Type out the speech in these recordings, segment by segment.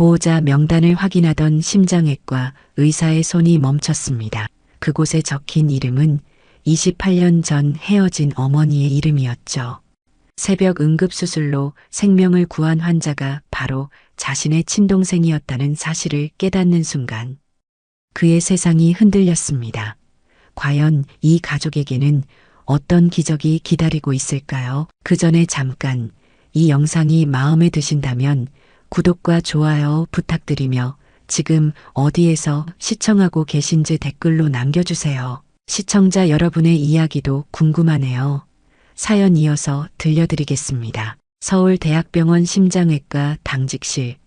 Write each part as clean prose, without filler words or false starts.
보호자 명단을 확인하던 심장외과 의사의 손이 멈췄습니다. 그곳에 적힌 이름은 28년 전 헤어진 어머니의 이름이었죠. 새벽 응급수술로 생명을 구한 환자가 바로 자신의 친동생이었다는 사실을 깨닫는 순간 그의 세상이 흔들렸습니다. 과연 이 가족에게는 어떤 기적이 기다리고 있을까요? 그 전에 잠깐 이 영상이 마음에 드신다면 구독과 좋아요 부탁드리며 지금 어디에서 시청하고 계신지 댓글로 남겨주세요. 시청자 여러분의 이야기도 궁금하네요. 사연 이어서 들려드리겠습니다. 서울대학병원 심장외과 당직실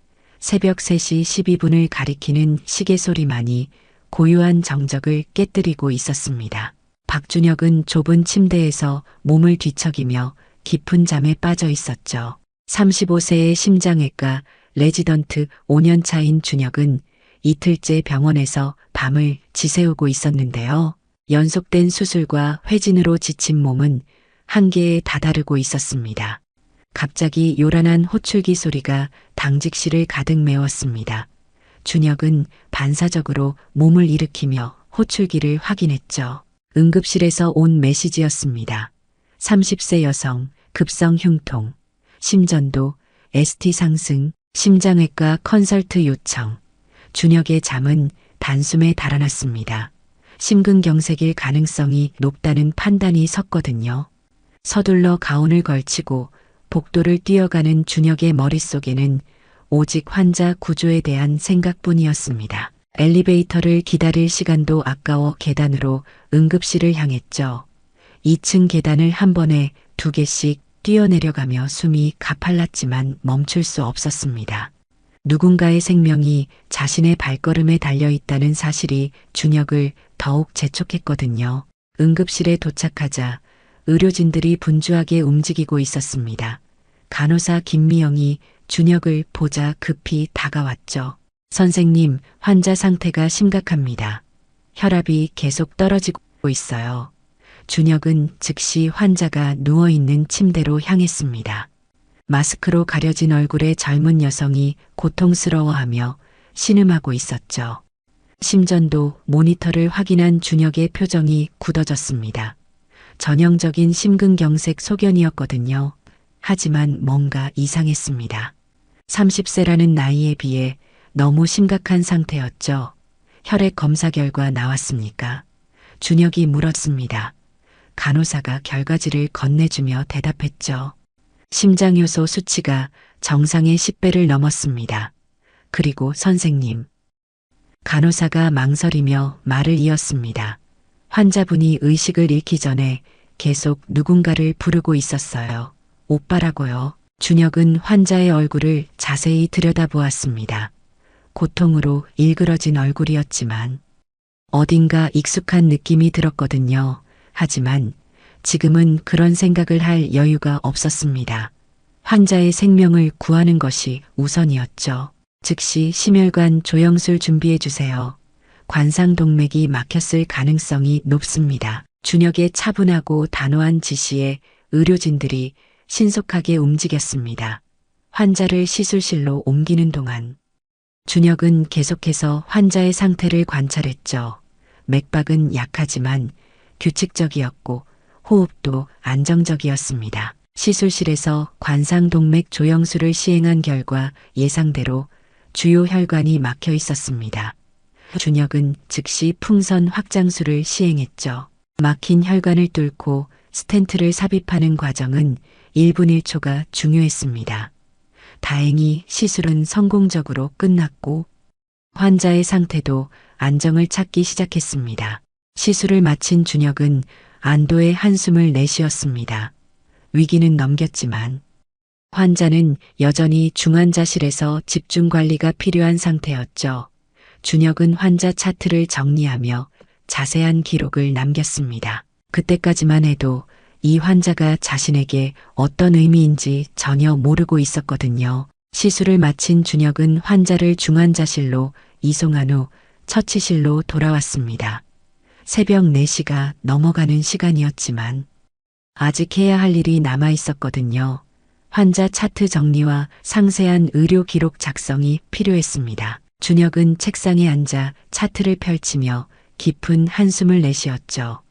새벽 3시 12분을 가리키는 시계 소리만이 고요한 정적을 깨뜨리고 있었습니다. 박준혁은 좁은 침대에서 몸을 뒤척이며 깊은 잠에 빠져 있었죠. 35세의 심장외과 레지던트 5년 차인 준혁은 이틀째 병원에서 밤을 지새우고 있었는데요. 연속된 수술과 회진으로 지친 몸은 한계에 다다르고 있었습니다. 갑자기 요란한 호출기 소리가 당직실을 가득 메웠습니다. 준혁은 반사적으로 몸을 일으키며 호출기를 확인했죠. 응급실에서 온 메시지였습니다. 30세 여성, 급성 흉통, 심전도, ST 상승, 심장외과 컨설트 요청. 준혁의 잠은 단숨에 달아났습니다. 심근경색일 가능성이 높다는 판단이 섰거든요. 서둘러 가운을 걸치고 복도를 뛰어가는 준혁의 머릿속에는 오직 환자 구조에 대한 생각뿐이었습니다. 엘리베이터를 기다릴 시간도 아까워 계단으로 응급실을 향했죠. 2층 계단을 한 번에 2개씩 뛰어내려가며 숨이 가팔랐지만 멈출 수 없었습니다. 누군가의 생명이 자신의 발걸음에 달려있다는 사실이 준혁을 더욱 재촉했거든요. 응급실에 도착하자 의료진들이 분주하게 움직이고 있었습니다. 간호사 김미영이 준혁을 보자 급히 다가왔죠. 선생님, 환자 상태가 심각합니다. 혈압이 계속 떨어지고 있어요. 준혁은 즉시 환자가 누워있는 침대로 향했습니다. 마스크로 가려진 얼굴의 젊은 여성이 고통스러워하며 신음하고 있었죠. 심전도 모니터를 확인한 준혁의 표정이 굳어졌습니다. 전형적인 심근경색 소견이었거든요. 하지만 뭔가 이상했습니다. 30세라는 나이에 비해 너무 심각한 상태였죠. 혈액 검사 결과 나왔습니까? 준혁이 물었습니다. 간호사가 결과지를 건네주며 대답했죠. 심장요소 수치가 정상의 10배를 넘었습니다. 그리고 선생님. 간호사가 망설이며 말을 이었습니다. 환자분이 의식을 잃기 전에 계속 누군가를 부르고 있었어요. 오빠라고요. 준혁은 환자의 얼굴을 자세히 들여다보았습니다. 고통으로 일그러진 얼굴이었지만 어딘가 익숙한 느낌이 들었거든요. 하지만 지금은 그런 생각을 할 여유가 없었습니다. 환자의 생명을 구하는 것이 우선이었죠. 즉시 심혈관 조영술 준비해 주세요. 관상동맥이 막혔을 가능성이 높습니다. 준혁의 차분하고 단호한 지시에 의료진들이 신속하게 움직였습니다. 환자를 시술실로 옮기는 동안 준혁은 계속해서 환자의 상태를 관찰했죠. 맥박은 약하지만 규칙적이었고 호흡도 안정적이었습니다. 시술실에서 관상동맥 조영술을 시행한 결과 예상대로 주요 혈관이 막혀 있었습니다. 준혁은 즉시 풍선 확장술을 시행했죠. 막힌 혈관을 뚫고 스텐트를 삽입하는 과정은 1분 1초가 중요했습니다. 다행히 시술은 성공적으로 끝났고 환자의 상태도 안정을 찾기 시작했습니다. 시술을 마친 준혁은 안도의 한숨을 내쉬었습니다. 위기는 넘겼지만 환자는 여전히 중환자실에서 집중 관리가 필요한 상태였죠. 준혁은 환자 차트를 정리하며 자세한 기록을 남겼습니다. 그때까지만 해도 이 환자가 자신에게 어떤 의미인지 전혀 모르고 있었거든요. 시술을 마친 준혁은 환자를 중환자실로 이송한 후 처치실로 돌아왔습니다. 새벽 4시가 넘어가는 시간이었지만 아직 해야 할 일이 남아 있었거든요. 환자 차트 정리와 상세한 의료 기록 작성이 필요했습니다. 준혁은 책상에 앉아 차트를 펼치며 깊은 한숨을 내쉬었죠.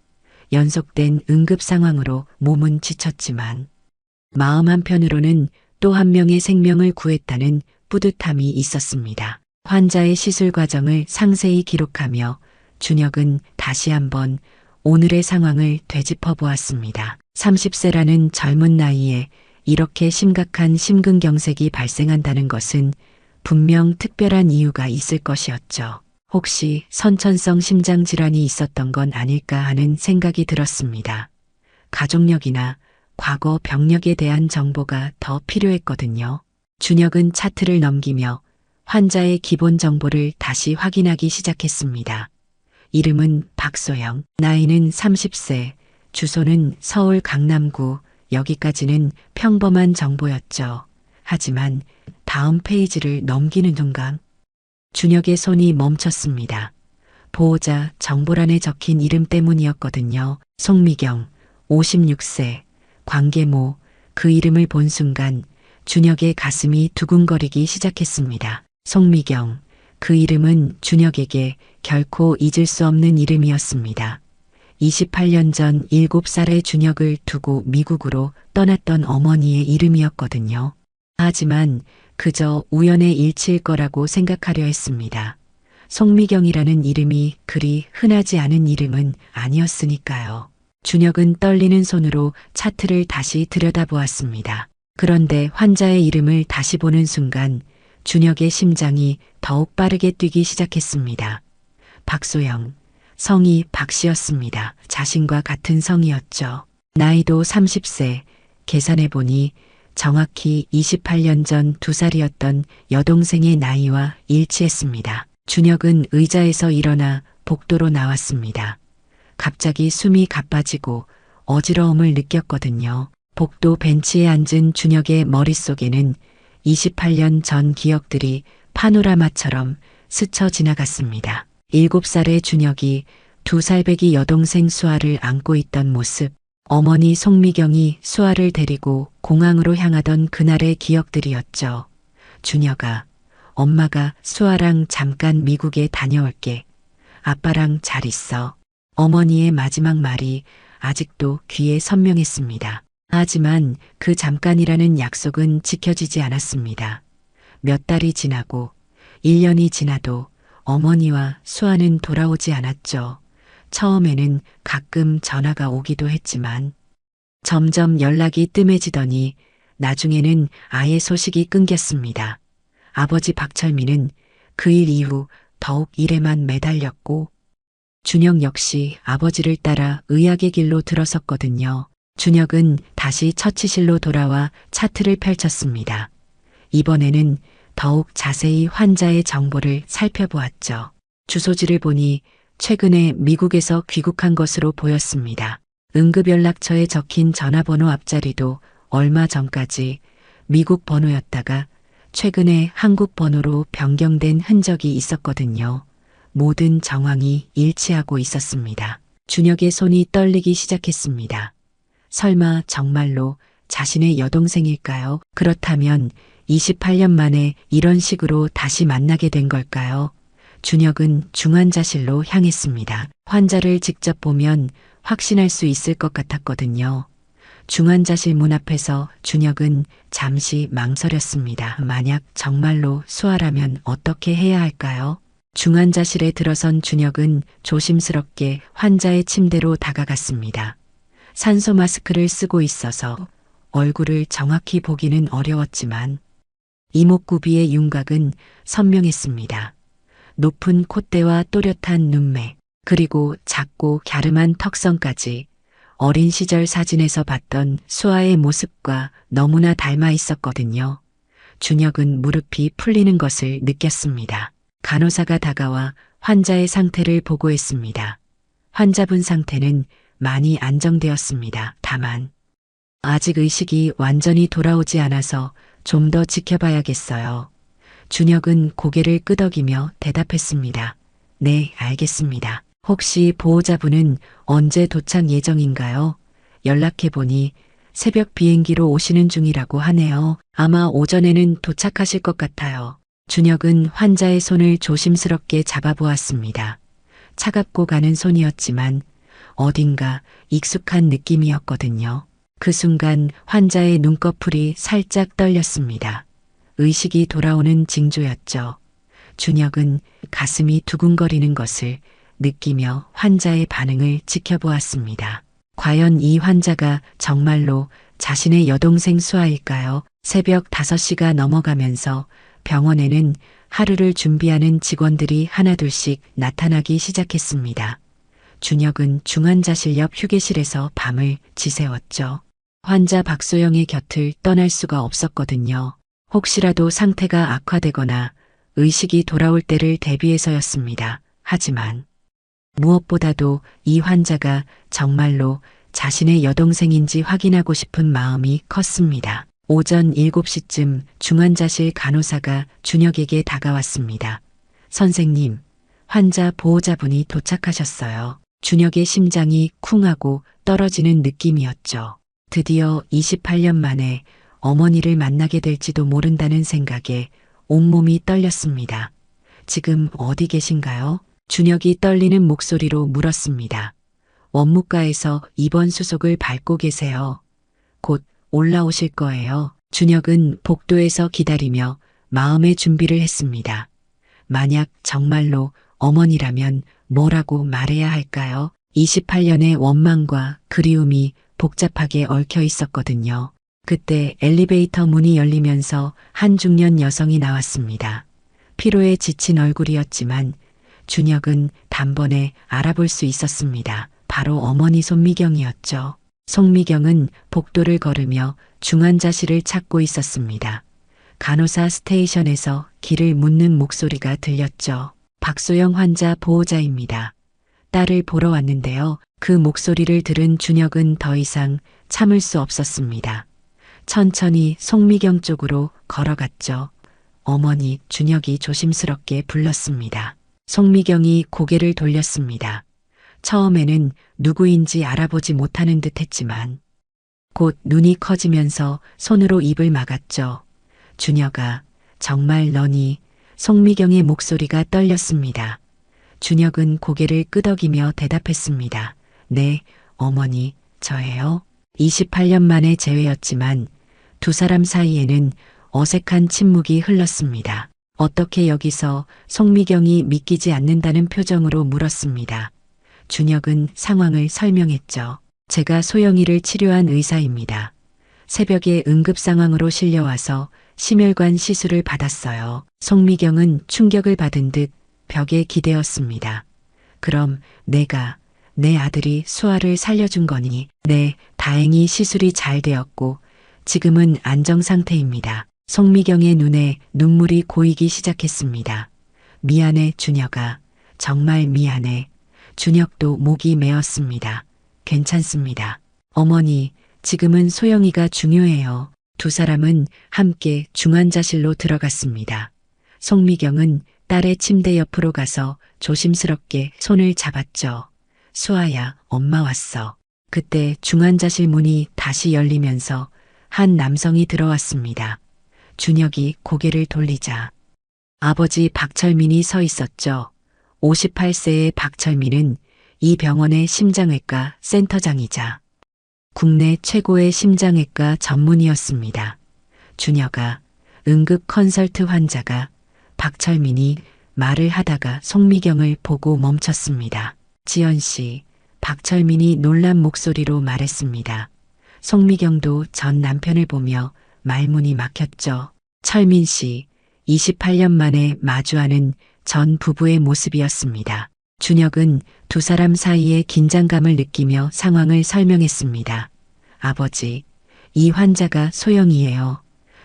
연속된 응급 상황으로 몸은 지쳤지만 마음 한편으로는 또 한 명의 생명을 구했다는 뿌듯함이 있었습니다. 환자의 시술 과정을 상세히 기록하며 준혁은 다시 한번 오늘의 상황을 되짚어 보았습니다. 30세라는 젊은 나이에 이렇게 심각한 심근경색이 발생한다는 것은 분명 특별한 이유가 있을 것이었죠. 혹시 선천성 심장질환이 있었던 건 아닐까 하는 생각이 들었습니다. 가족력이나 과거 병력에 대한 정보가 더 필요했거든요. 준혁은 차트를 넘기며 환자의 기본 정보를 다시 확인하기 시작했습니다. 이름은 박소영, 나이는 30세, 주소는 서울 강남구, 여기까지는 평범한 정보였죠. 하지만 다음 페이지를 넘기는 순간 준혁의 손이 멈췄습니다. 보호자 정보란에 적힌 이름 때문이었거든요. 송미경, 56세, 관계모, 그 이름을 본 순간 준혁의 가슴이 두근거리기 시작했습니다. 송미경, 그 이름은 준혁에게 결코 잊을 수 없는 이름이었습니다. 28년 전 7살의 준혁을 두고 미국으로 떠났던 어머니의 이름이었거든요. 하지만 그저 우연의 일치일 거라고 생각하려 했습니다. 송미경이라는 이름이 그리 흔하지 않은 이름은 아니었으니까요. 준혁은 떨리는 손으로 차트를 다시 들여다보았습니다. 그런데 환자의 이름을 다시 보는 순간 준혁의 심장이 더욱 빠르게 뛰기 시작했습니다. 박소영, 성이 박씨였습니다. 자신과 같은 성이었죠. 나이도 30세, 계산해보니 정확히 28년 전 2살이었던 여동생의 나이와 일치했습니다. 준혁은 의자에서 일어나 복도로 나왔습니다. 갑자기 숨이 가빠지고 어지러움을 느꼈거든요. 복도 벤치에 앉은 준혁의 머릿속에는 28년 전 기억들이 파노라마처럼 스쳐 지나갔습니다. 7살의 준혁이 2살배기 여동생 수아를 안고 있던 모습, 어머니 송미경이 수아를 데리고 공항으로 향하던 그날의 기억들이었죠. 준혁아, 엄마가 수아랑 잠깐 미국에 다녀올게. 아빠랑 잘 있어. 어머니의 마지막 말이 아직도 귀에 선명했습니다. 하지만 그 잠깐이라는 약속은 지켜지지 않았습니다. 몇 달이 지나고 1년이 지나도 어머니와 수아는 돌아오지 않았죠. 처음에는 가끔 전화가 오기도 했지만 점점 연락이 뜸해지더니 나중에는 아예 소식이 끊겼습니다. 아버지 박철민은 그 일 이후 더욱 일에만 매달렸고 준혁 역시 아버지를 따라 의학의 길로 들어섰거든요. 준혁은 다시 처치실로 돌아와 차트를 펼쳤습니다. 이번에는 더욱 자세히 환자의 정보를 살펴보았죠. 주소지를 보니 최근에 미국에서 귀국한 것으로 보였습니다. 응급연락처에 적힌 전화번호 앞자리도 얼마 전까지 미국 번호였다가 최근에 한국 번호로 변경된 흔적이 있었거든요. 모든 정황이 일치하고 있었습니다. 준혁의 손이 떨리기 시작했습니다. 설마 정말로 자신의 여동생일까요? 그렇다면 28년 만에 이런 식으로 다시 만나게 된 걸까요? 준혁은 중환자실로 향했습니다. 환자를 직접 보면 확신할 수 있을 것 같았거든요. 중환자실 문 앞에서 준혁은 잠시 망설였습니다. 만약 정말로 수아라면 어떻게 해야 할까요? 중환자실에 들어선 준혁은 조심스럽게 환자의 침대로 다가갔습니다. 산소 마스크를 쓰고 있어서 얼굴을 정확히 보기는 어려웠지만 이목구비의 윤곽은 선명했습니다. 높은 콧대와 또렷한 눈매, 그리고 작고 갸름한 턱선까지 어린 시절 사진에서 봤던 수아의 모습과 너무나 닮아 있었거든요. 준혁은 무릎이 풀리는 것을 느꼈습니다. 간호사가 다가와 환자의 상태를 보고했습니다. 환자분 상태는 많이 안정되었습니다. 다만 아직 의식이 완전히 돌아오지 않아서 좀 더 지켜봐야겠어요. 준혁은 고개를 끄덕이며 대답했습니다. 네, 알겠습니다. 혹시 보호자분은 언제 도착 예정인가요? 연락해보니 새벽 비행기로 오시는 중이라고 하네요. 아마 오전에는 도착하실 것 같아요. 준혁은 환자의 손을 조심스럽게 잡아보았습니다. 차갑고 가는 손이었지만 어딘가 익숙한 느낌이었거든요. 그 순간 환자의 눈꺼풀이 살짝 떨렸습니다. 의식이 돌아오는 징조였죠. 준혁은 가슴이 두근거리는 것을 느끼며 환자의 반응을 지켜보았습니다. 과연 이 환자가 정말로 자신의 여동생 수아일까요? 새벽 5시가 넘어가면서 병원에는 하루를 준비하는 직원들이 하나둘씩 나타나기 시작했습니다. 준혁은 중환자실 옆 휴게실에서 밤을 지새웠죠. 환자 박소영의 곁을 떠날 수가 없었거든요. 혹시라도 상태가 악화되거나 의식이 돌아올 때를 대비해서였습니다. 하지만 무엇보다도 이 환자가 정말로 자신의 여동생인지 확인하고 싶은 마음이 컸습니다. 오전 7시쯤 중환자실 간호사가 준혁에게 다가왔습니다. 선생님, 환자 보호자분이 도착하셨어요. 준혁의 심장이 쿵하고 떨어지는 느낌이었죠. 드디어 28년 만에 어머니를 만나게 될지도 모른다는 생각에 온몸이 떨렸습니다. 지금 어디 계신가요? 준혁이 떨리는 목소리로 물었습니다. 원무과에서 입원 수속을 밟고 계세요. 곧 올라오실 거예요. 준혁은 복도에서 기다리며 마음의 준비를 했습니다. 만약 정말로 어머니라면 뭐라고 말해야 할까요? 28년의 원망과 그리움이 복잡하게 얽혀 있었거든요. 그때 엘리베이터 문이 열리면서 한 중년 여성이 나왔습니다. 피로에 지친 얼굴이었지만 준혁은 단번에 알아볼 수 있었습니다. 바로 어머니 손미경이었죠. 손미경은 복도를 걸으며 중환자실을 찾고 있었습니다. 간호사 스테이션에서 길을 묻는 목소리가 들렸죠. 박소영 환자 보호자입니다. 딸을 보러 왔는데요. 그 목소리를 들은 준혁은 더 이상 참을 수 없었습니다. 천천히 송미경 쪽으로 걸어갔죠. 어머니, 준혁이 조심스럽게 불렀습니다. 송미경이 고개를 돌렸습니다. 처음에는 누구인지 알아보지 못하는 듯 했지만 곧 눈이 커지면서 손으로 입을 막았죠. 준혁아, 정말 너니? 송미경의 목소리가 떨렸습니다. 준혁은 고개를 끄덕이며 대답했습니다. 네, 어머니, 저예요. 28년 만에 재회였지만 두 사람 사이에는 어색한 침묵이 흘렀습니다. 어떻게 여기서? 송미경이 믿기지 않는다는 표정으로 물었습니다. 준혁은 상황을 설명했죠. 제가 소영이를 치료한 의사입니다. 새벽에 응급 상황으로 실려와서 심혈관 시술을 받았어요. 송미경은 충격을 받은 듯 벽에 기대었습니다. 그럼 내가 내 아들이 수아를 살려준 거니? 네, 다행히 시술이 잘 되었고 지금은 안정 상태입니다. 송미경의 눈에 눈물이 고이기 시작했습니다. 미안해, 준혁아. 정말 미안해. 준혁도 목이 메었습니다. 괜찮습니다. 어머니, 지금은 소영이가 중요해요. 두 사람은 함께 중환자실로 들어갔습니다. 송미경은 딸의 침대 옆으로 가서 조심스럽게 손을 잡았죠. 수아야, 엄마 왔어. 그때 중환자실 문이 다시 열리면서 한 남성이 들어왔습니다. 준혁이 고개를 돌리자 아버지 박철민이 서 있었죠. 58세의 박철민은 이 병원의 심장외과 센터장이자 국내 최고의 심장외과 전문의였습니다. 준혁아, 응급 컨설트 환자가. 박철민이 말을 하다가 송미경을 보고 멈췄습니다. 지연 씨, 박철민이 놀란 목소리로 말했습니다. 송미경도 전 남편을 보며 말문이 막혔죠. 철민 씨, 28년 만에 마주하는 전 부부의 모습이었습니다. 준혁은 두 사람 사이의 긴장감을 느끼며 상황을 설명했습니다. 아버지, 이 환자가 소영이에요.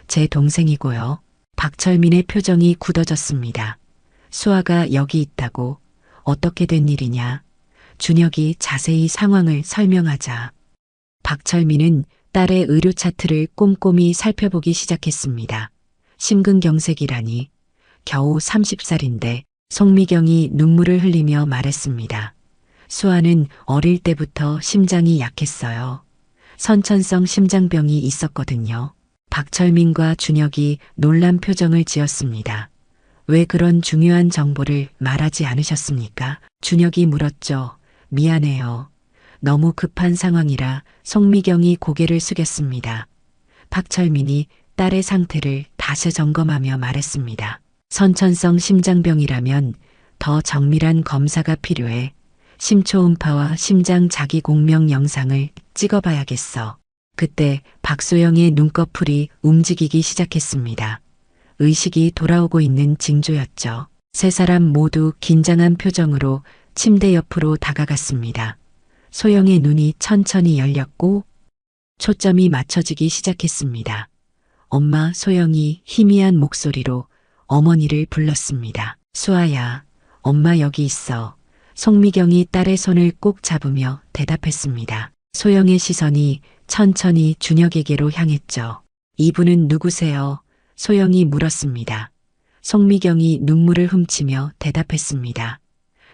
제 동생이고요. 박철민의 표정이 굳어졌습니다. 수아가 여기 있다고? 어떻게 된 일이냐? 준혁이 자세히 상황을 설명하자 박철민은 딸의 의료 차트를 꼼꼼히 살펴보기 시작했습니다. 심근경색이라니. 겨우 30살인데. 송미경이 눈물을 흘리며 말했습니다. 수아는 어릴 때부터 심장이 약했어요. 선천성 심장병이 있었거든요. 박철민과 준혁이 놀란 표정을 지었습니다. 왜 그런 중요한 정보를 말하지 않으셨습니까? 준혁이 물었죠. 미안해요. 너무 급한 상황이라. 송미경이 고개를 숙였습니다. 박철민이 딸의 상태를 다시 점검하며 말했습니다. 선천성 심장병이라면 더 정밀한 검사가 필요해. 심초음파와 심장 자기 공명 영상을 찍어봐야겠어. 그때 박소영의 눈꺼풀이 움직이기 시작했습니다. 의식이 돌아오고 있는 징조였죠. 세 사람 모두 긴장한 표정으로 침대 옆으로 다가갔습니다. 소영의 눈이 천천히 열렸고 초점이 맞춰지기 시작했습니다. 엄마. 소영이 희미한 목소리로 어머니를 불렀습니다. 수아야, 엄마 여기 있어. 송미경이 딸의 손을 꼭 잡으며 대답했습니다. 소영의 시선이 천천히 준혁에게로 향했죠. 이분은 누구세요? 소영이 물었습니다. 송미경이 눈물을 훔치며 대답했습니다.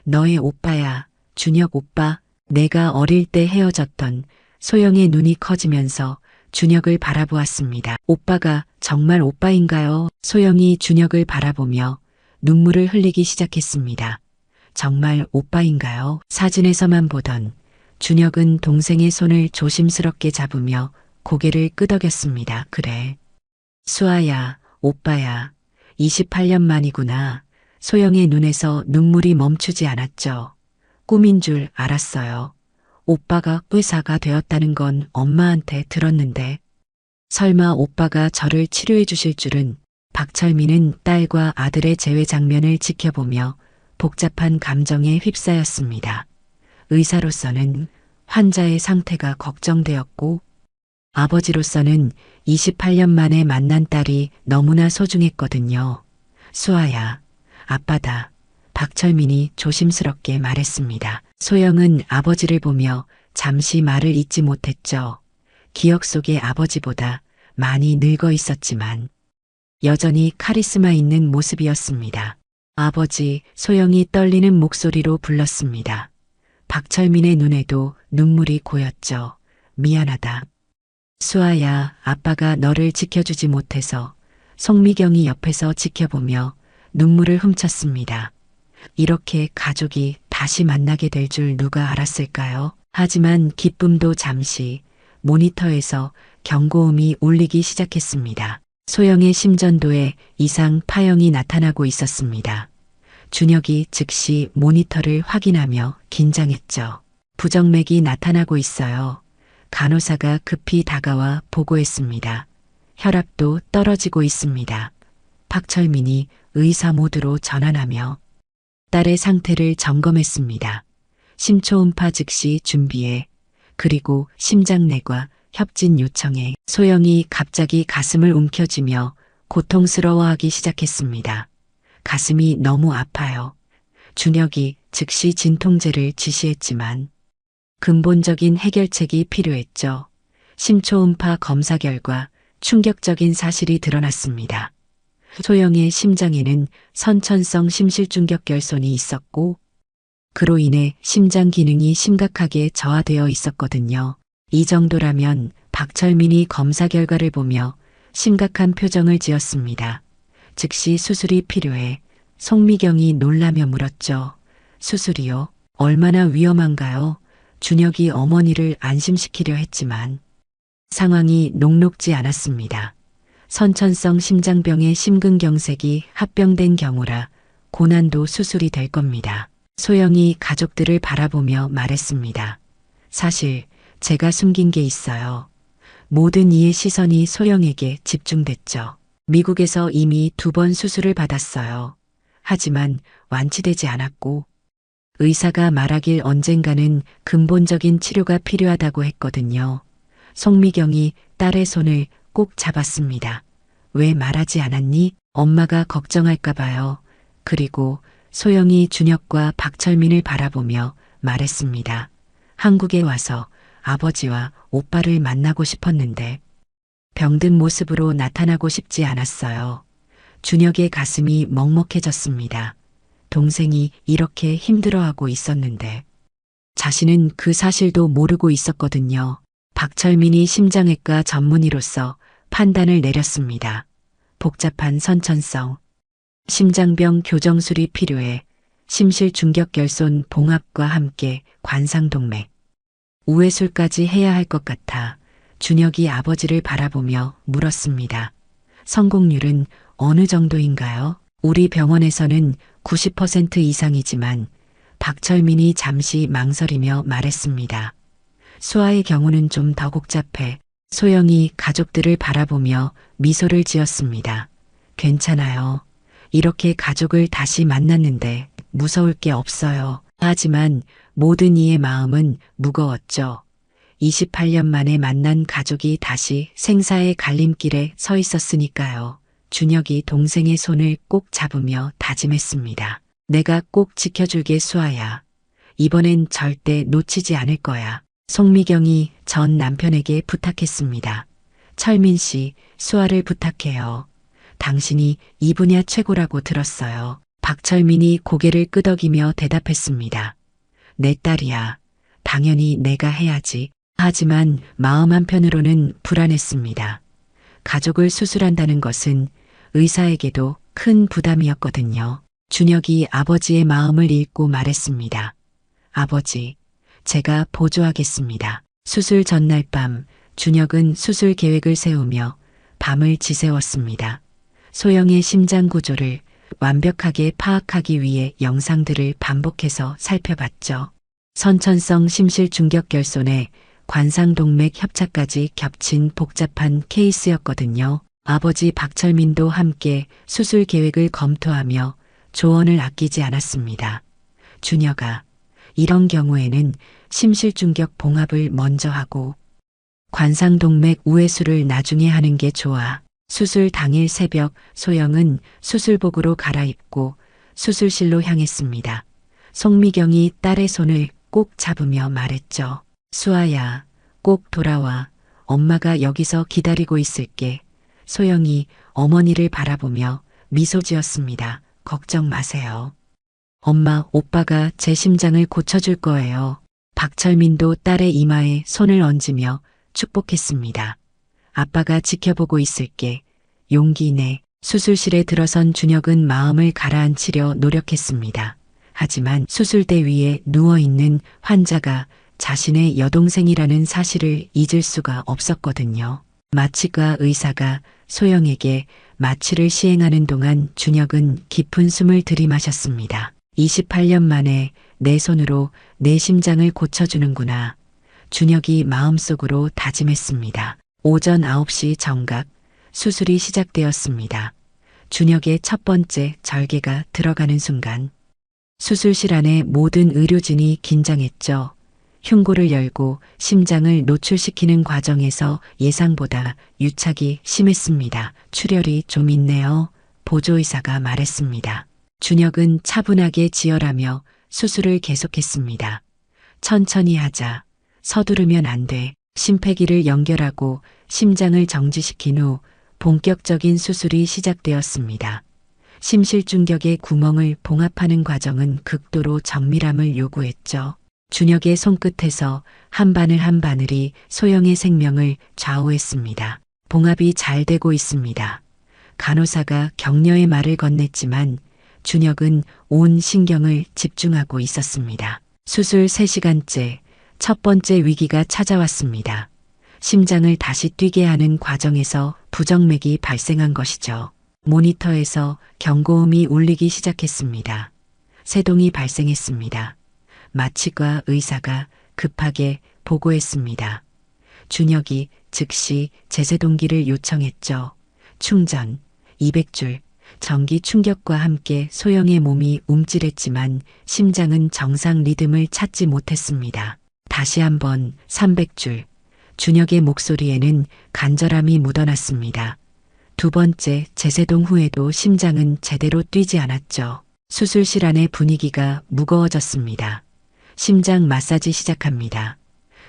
너의 오빠야, 준혁 오빠. 내가 어릴 때 헤어졌던. 소영의 눈이 커지면서 준혁을 바라보았습니다. 오빠가 정말 오빠인가요? 소영이 준혁을 바라보며 눈물을 흘리기 시작했습니다. 정말 오빠인가요? 사진에서만 보던 준혁은 동생의 손을 조심스럽게 잡으며 고개를 끄덕였습니다. 그래. 수아야, 오빠야. 28년 만이구나. 소영의 눈에서 눈물이 멈추지 않았죠. 꿈인 줄 알았어요. 오빠가 의사가 되었다는 건 엄마한테 들었는데 설마 오빠가 저를 치료해 주실 줄은. 박철민은 딸과 아들의 재회 장면을 지켜보며 복잡한 감정에 휩싸였습니다. 의사로서는 환자의 상태가 걱정되었고 아버지로서는 28년 만에 만난 딸이 너무나 소중했거든요. 수아야, 아빠다. 박철민이 조심스럽게 말했습니다. 소영은 아버지를 보며 잠시 말을 잇지 못했죠. 기억 속의 아버지보다 많이 늙어 있었지만 여전히 카리스마 있는 모습이었습니다. 아버지. 소영이 떨리는 목소리로 불렀습니다. 박철민의 눈에도 눈물이 고였죠. 미안하다. 수아야, 아빠가 너를 지켜주지 못해서. 송미경이 옆에서 지켜보며 눈물을 훔쳤습니다. 이렇게 가족이 다시 만나게 될 줄 누가 알았을까요? 하지만 기쁨도 잠시. 모니터에서 경고음이 울리기 시작했습니다. 소영의 심전도에 이상 파형이 나타나고 있었습니다. 준혁이 즉시 모니터를 확인하며 긴장했죠. 부정맥이 나타나고 있어요. 간호사가 급히 다가와 보고했습니다. 혈압도 떨어지고 있습니다. 박철민이 의사 모드로 전환하며 딸의 상태를 점검했습니다. 심초음파 즉시 준비해. 그리고 심장내과 협진 요청해. 소영이 갑자기 가슴을 움켜쥐며 고통스러워하기 시작했습니다. 가슴이 너무 아파요. 준혁이 즉시 진통제를 지시했지만 근본적인 해결책이 필요했죠. 심초음파 검사 결과 충격적인 사실이 드러났습니다. 소영의 심장에는 선천성 심실중격결손이 있었고 그로 인해 심장 기능이 심각하게 저하되어 있었거든요. 이 정도라면. 박철민이 검사 결과를 보며 심각한 표정을 지었습니다. 즉시 수술이 필요해. 송미경이 놀라며 물었죠. 수술이요? 얼마나 위험한가요? 준혁이 어머니를 안심시키려 했지만 상황이 녹록지 않았습니다. 선천성 심장병의 심근경색이 합병된 경우라 고난도 수술이 될 겁니다. 소영이 가족들을 바라보며 말했습니다. 사실 제가 숨긴 게 있어요. 모든 이의 시선이 소영에게 집중됐죠. 미국에서 이미 2번 수술을 받았어요. 하지만 완치되지 않았고 의사가 말하길 언젠가는 근본적인 치료가 필요하다고 했거든요. 송미경이 딸의 손을 꼭 잡았습니다. 왜 말하지 않았니? 엄마가 걱정할까 봐요. 그리고 소영이 준혁과 박철민을 바라보며 말했습니다. 한국에 와서 아버지와 오빠를 만나고 싶었는데 병든 모습으로 나타나고 싶지 않았어요. 준혁의 가슴이 먹먹해졌습니다. 동생이 이렇게 힘들어하고 있었는데 자신은 그 사실도 모르고 있었거든요. 박철민이 심장외과 전문의로서 판단을 내렸습니다. 복잡한 선천성 심장병 교정술이 필요해 심실중격결손 봉합과 함께 관상동맥 우회술까지 해야 할 것 같아 준혁이 아버지를 바라보며 물었습니다. 성공률은 어느 정도인가요? 우리 병원에서는 90% 이상이지만 박철민이 잠시 망설이며 말했습니다. 수아의 경우는 좀 더 복잡해. 소영이 가족들을 바라보며 미소를 지었습니다. 괜찮아요. 이렇게 가족을 다시 만났는데 무서울 게 없어요. 하지만 모든 이의 마음은 무거웠죠. 28년 만에 만난 가족이 다시 생사의 갈림길에 서 있었으니까요. 준혁이 동생의 손을 꼭 잡으며 다짐했습니다. 내가 꼭 지켜줄게 수아야. 이번엔 절대 놓치지 않을 거야. 송미경이 전 남편에게 부탁했습니다. 철민 씨, 수아를 부탁해요. 당신이 이 분야 최고라고 들었어요. 박철민이 고개를 끄덕이며 대답했습니다. 내 딸이야. 당연히 내가 해야지. 하지만 마음 한편으로는 불안했습니다. 가족을 수술한다는 것은 의사에게도 큰 부담이었거든요. 준혁이 아버지의 마음을 읽고 말했습니다. 아버지, 제가 보조하겠습니다. 수술 전날 밤 준혁은 수술 계획을 세우며 밤을 지새웠습니다. 소영의 심장 구조를 완벽하게 파악하기 위해 영상들을 반복해서 살펴봤죠. 선천성 심실중격결손에 관상동맥 협착까지 겹친 복잡한 케이스였거든요. 아버지 박철민도 함께 수술 계획을 검토하며 조언을 아끼지 않았습니다. 준혁아, 이런 경우에는 심실중격 봉합을 먼저 하고 관상동맥 우회수를 나중에 하는 게 좋아. 수술 당일 새벽 소영은 수술복으로 갈아입고 수술실로 향했습니다. 송미경이 딸의 손을 꼭 잡으며 말했죠. 수아야, 꼭 돌아와. 엄마가 여기서 기다리고 있을게. 소영이 어머니를 바라보며 미소 지었습니다. 걱정 마세요. 엄마, 오빠가 제 심장을 고쳐줄 거예요. 박철민도 딸의 이마에 손을 얹으며 축복했습니다. 아빠가 지켜보고 있을게. 용기 내. 수술실에 들어선 준혁은 마음을 가라앉히려 노력했습니다. 하지만 수술대 위에 누워있는 환자가 자신의 여동생이라는 사실을 잊을 수가 없었거든요. 마취과 의사가 소영에게 마취를 시행하는 동안 준혁은 깊은 숨을 들이마셨습니다. 28년 만에 내 손으로 내 심장을 고쳐주는구나. 준혁이 마음속으로 다짐했습니다. 오전 9시 정각 수술이 시작되었습니다. 준혁의 첫 번째 절개가 들어가는 순간 수술실 안에 모든 의료진이 긴장했죠. 흉골을 열고 심장을 노출시키는 과정에서 예상보다 유착이 심했습니다. 출혈이 좀 있네요. 보조의사가 말했습니다. 준혁은 차분하게 지혈하며 수술을 계속했습니다. 천천히 하자. 서두르면 안 돼. 심폐기를 연결하고 심장을 정지시킨 후 본격적인 수술이 시작되었습니다. 심실중격의 구멍을 봉합하는 과정은 극도로 정밀함을 요구했죠. 준혁의 손끝에서 한 바늘 한 바늘이 소영의 생명을 좌우했습니다. 봉합이 잘 되고 있습니다. 간호사가 격려의 말을 건넸지만 준혁은 온 신경을 집중하고 있었습니다. 수술 3시간째 첫 번째 위기가 찾아왔습니다. 심장을 다시 뛰게 하는 과정에서 부정맥이 발생한 것이죠. 모니터에서 경고음이 울리기 시작했습니다. 세동이 발생했습니다. 마취과 의사가 급하게 보고했습니다. 준혁이 즉시 제세동기를 요청했죠. 충전, 200줄, 전기 충격과 함께 소영의 몸이 움찔했지만 심장은 정상 리듬을 찾지 못했습니다. 다시 한번 300줄, 준혁의 목소리에는 간절함이 묻어났습니다. 두 번째 제세동 후에도 심장은 제대로 뛰지 않았죠. 수술실 안의 분위기가 무거워졌습니다. 심장 마사지 시작합니다.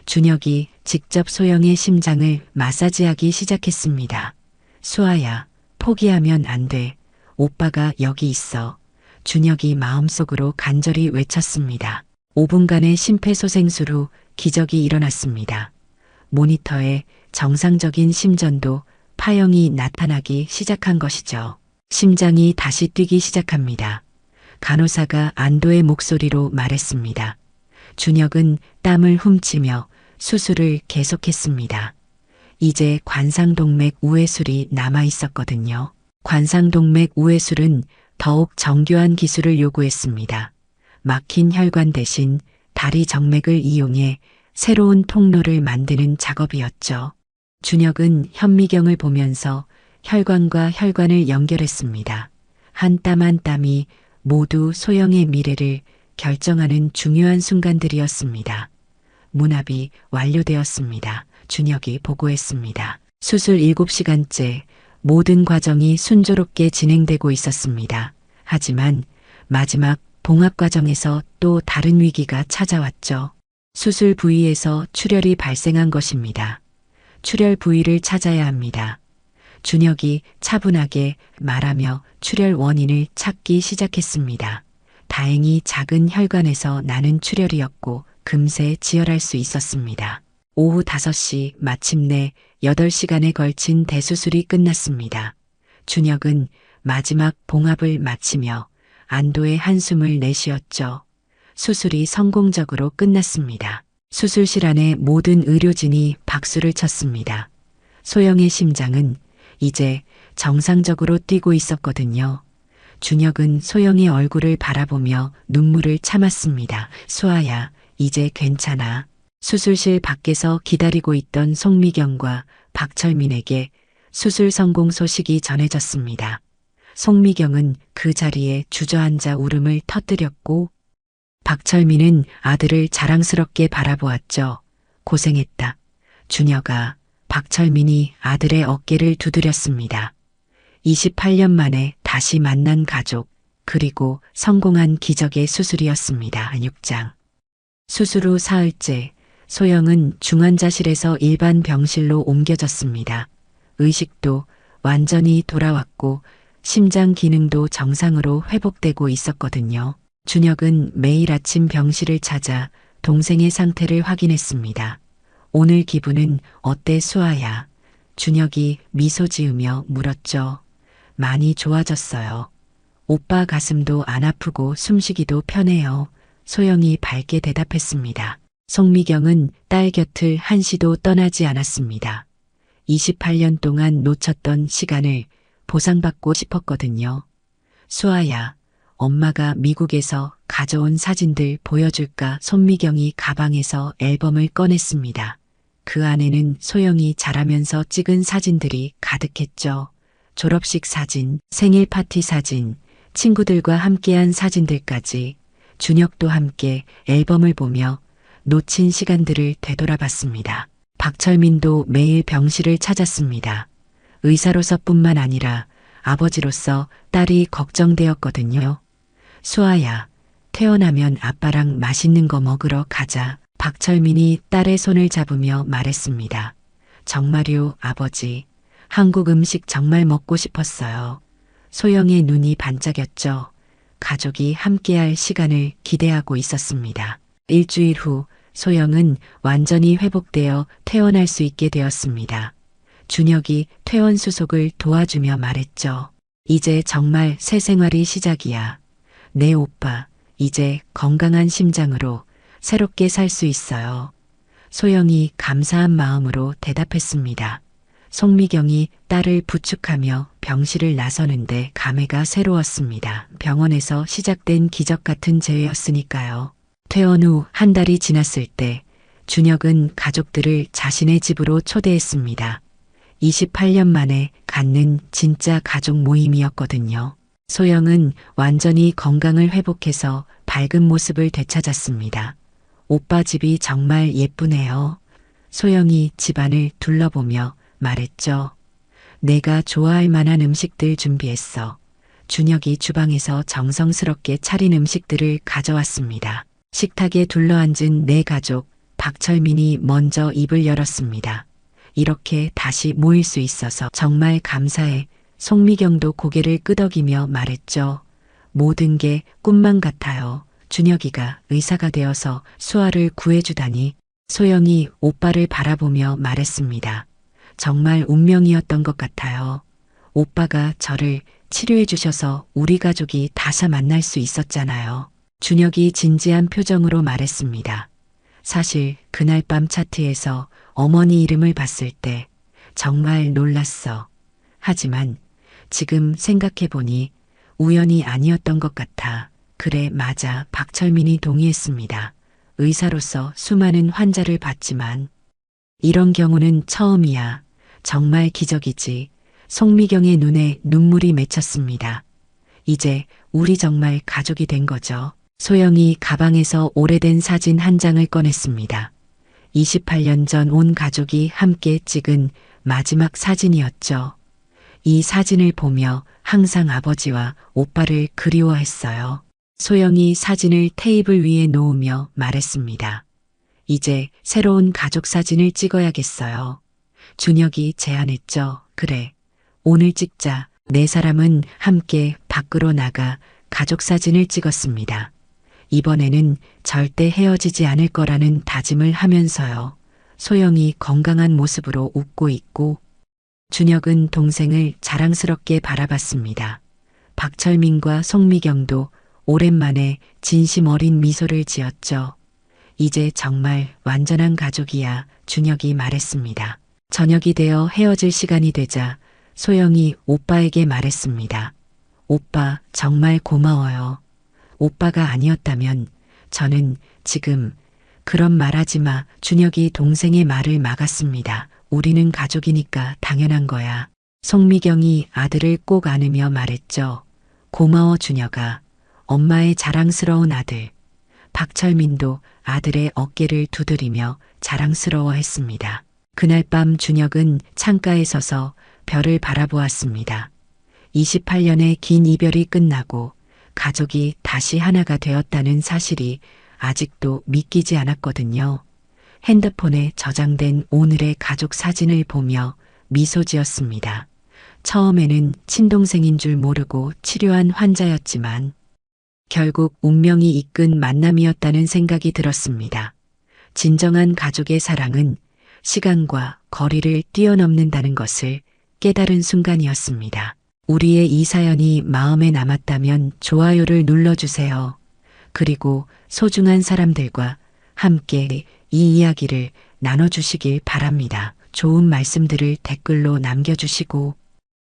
준혁이 직접 소영의 심장을 마사지하기 시작했습니다. 수아야, 포기하면 안 돼. 오빠가 여기 있어. 준혁이 마음속으로 간절히 외쳤습니다. 5분간의 심폐소생술 후 기적이 일어났습니다. 모니터에 정상적인 심전도 파형이 나타나기 시작한 것이죠. 심장이 다시 뛰기 시작합니다. 간호사가 안도의 목소리로 말했습니다. 준혁은 땀을 훔치며 수술을 계속했습니다. 이제 관상동맥 우회술이 남아 있었거든요. 관상동맥 우회술은 더욱 정교한 기술을 요구했습니다. 막힌 혈관 대신 다리 정맥을 이용해 새로운 통로를 만드는 작업이었죠. 준혁은 현미경을 보면서 혈관과 혈관을 연결했습니다. 한 땀 한 땀이 모두 소영의 미래를 결정하는 중요한 순간들이었습니다. 문합이 완료되었습니다. 준혁이 보고했습니다. 수술 7시간째 모든 과정이 순조롭게 진행되고 있었습니다. 하지만 마지막 봉합 과정에서 또 다른 위기가 찾아왔죠. 수술 부위에서 출혈이 발생한 것입니다. 출혈 부위를 찾아야 합니다. 준혁이 차분하게 말하며 출혈 원인을 찾기 시작했습니다. 다행히 작은 혈관에서 나는 출혈이었고 금세 지혈할 수 있었습니다. 오후 5시 마침내 8시간에 걸친 대수술이 끝났습니다. 준혁은 마지막 봉합을 마치며 안도의 한숨을 내쉬었죠. 수술이 성공적으로 끝났습니다. 수술실 안에 모든 의료진이 박수를 쳤습니다. 소영의 심장은 이제 정상적으로 뛰고 있었거든요. 준혁은 소영의 얼굴을 바라보며 눈물을 참았습니다. 수아야, 이제 괜찮아. 수술실 밖에서 기다리고 있던 송미경과 박철민에게 수술 성공 소식이 전해졌습니다. 송미경은 그 자리에 주저앉아 울음을 터뜨렸고 박철민은 아들을 자랑스럽게 바라보았죠. 고생했다. 준혁아. 박철민이 아들의 어깨를 두드렸습니다. 28년 만에 다시 만난 가족, 그리고 성공한 기적의 수술이었습니다. 6장. 수술 후 사흘째, 소영은 중환자실에서 일반 병실로 옮겨졌습니다. 의식도 완전히 돌아왔고 심장 기능도 정상으로 회복되고 있었거든요. 준혁은 매일 아침 병실을 찾아 동생의 상태를 확인했습니다. 오늘 기분은 어때 수아야? 준혁이 미소 지으며 물었죠. 많이 좋아졌어요. 오빠 가슴도 안 아프고 숨쉬기도 편해요. 소영이 밝게 대답했습니다. 송미경은 딸 곁을 한시도 떠나지 않았습니다. 28년 동안 놓쳤던 시간을 보상받고 싶었거든요. 수아야, 엄마가 미국에서 가져온 사진들 보여줄까? 손미경이 가방에서 앨범을 꺼냈습니다. 그 안에는 소영이 자라면서 찍은 사진들이 가득했죠. 졸업식 사진, 생일 파티 사진, 친구들과 함께한 사진들까지. 준혁도 함께 앨범을 보며 놓친 시간들을 되돌아봤습니다. 박철민도 매일 병실을 찾았습니다. 의사로서뿐만 아니라 아버지로서 딸이 걱정되었거든요. 수아야, 태어나면 아빠랑 맛있는 거 먹으러 가자. 박철민이 딸의 손을 잡으며 말했습니다. 정말요, 아버지. 한국 음식 정말 먹고 싶었어요. 소영의 눈이 반짝였죠. 가족이 함께할 시간을 기대하고 있었습니다. 일주일 후 소영은 완전히 회복되어 퇴원할 수 있게 되었습니다. 준혁이 퇴원 수속을 도와주며 말했죠. 이제 정말 새 생활이 시작이야. 네 오빠, 이제 건강한 심장으로 새롭게 살 수 있어요. 소영이 감사한 마음으로 대답했습니다. 송미경이 딸을 부축하며 병실을 나서는데 감회가 새로웠습니다. 병원에서 시작된 기적 같은 재회였으니까요. 퇴원 후 한 달이 지났을 때 준혁은 가족들을 자신의 집으로 초대했습니다. 28년 만에 갖는 진짜 가족 모임이었거든요. 소영은 완전히 건강을 회복해서 밝은 모습을 되찾았습니다. 오빠 집이 정말 예쁘네요. 소영이 집안을 둘러보며 말했죠. 내가 좋아할 만한 음식들 준비했어. 준혁이 주방에서 정성스럽게 차린 음식들을 가져왔습니다. 식탁에 둘러앉은 네 가족, 박철민이 먼저 입을 열었습니다. 이렇게 다시 모일 수 있어서 정말 감사해. 송미경도 고개를 끄덕이며 말했죠. 모든 게 꿈만 같아요. 준혁이가 의사가 되어서 수아를 구해주다니. 소영이 오빠를 바라보며 말했습니다. 정말 운명이었던 것 같아요. 오빠가 저를 치료해 주셔서 우리 가족이 다시 만날 수 있었잖아요. 준혁이 진지한 표정으로 말했습니다. 사실 그날 밤 차트에서 어머니 이름을 봤을 때 정말 놀랐어. 하지만 지금 생각해보니 우연이 아니었던 것 같아. 그래, 맞아. 박철민이 동의했습니다. 의사로서 수많은 환자를 봤지만 이런 경우는 처음이야. 정말 기적이지. 송미경의 눈에 눈물이 맺혔습니다. 이제 우리 정말 가족이 된 거죠. 소영이 가방에서 오래된 사진 한 장을 꺼냈습니다. 28년 전 온 가족이 함께 찍은 마지막 사진이었죠. 이 사진을 보며 항상 아버지와 오빠를 그리워했어요. 소영이 사진을 테이블 위에 놓으며 말했습니다. 이제 새로운 가족 사진을 찍어야겠어요. 준혁이 제안했죠. 그래, 오늘 찍자. 네 사람은 함께 밖으로 나가 가족 사진을 찍었습니다. 이번에는 절대 헤어지지 않을 거라는 다짐을 하면서요. 소영이 건강한 모습으로 웃고 있고 준혁은 동생을 자랑스럽게 바라봤습니다. 박철민과 송미경도 오랜만에 진심 어린 미소를 지었죠. 이제 정말 완전한 가족이야, 준혁이 말했습니다. 저녁이 되어 헤어질 시간이 되자 소영이 오빠에게 말했습니다. 오빠, 정말 고마워요. 오빠가 아니었다면 저는 지금 그런 말하지 마. 준혁이 동생의 말을 막았습니다. 우리는 가족이니까 당연한 거야. 송미경이 아들을 꼭 안으며 말했죠. 고마워 준혁아. 엄마의 자랑스러운 아들. 박철민도 아들의 어깨를 두드리며 자랑스러워했습니다. 그날 밤 준혁은 창가에 서서 별을 바라보았습니다. 28년의 긴 이별이 끝나고 가족이 다시 하나가 되었다는 사실이 아직도 믿기지 않았거든요. 핸드폰에 저장된 오늘의 가족 사진을 보며 미소 지었습니다. 처음에는 친동생인 줄 모르고 치료한 환자였지만 결국 운명이 이끈 만남이었다는 생각이 들었습니다. 진정한 가족의 사랑은 시간과 거리를 뛰어넘는다는 것을 깨달은 순간이었습니다. 우리의 이 사연이 마음에 남았다면 좋아요를 눌러주세요. 그리고 소중한 사람들과 함께 이 이야기를 나눠주시길 바랍니다. 좋은 말씀들을 댓글로 남겨주시고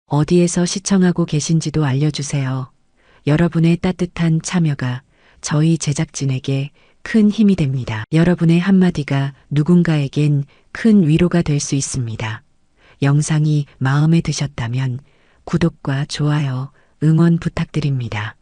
어디에서 시청하고 계신지도 알려주세요. 여러분의 따뜻한 참여가 저희 제작진에게 큰 힘이 됩니다. 여러분의 한마디가 누군가에겐 큰 위로가 될 수 있습니다. 영상이 마음에 드셨다면 구독과 좋아요, 응원 부탁드립니다.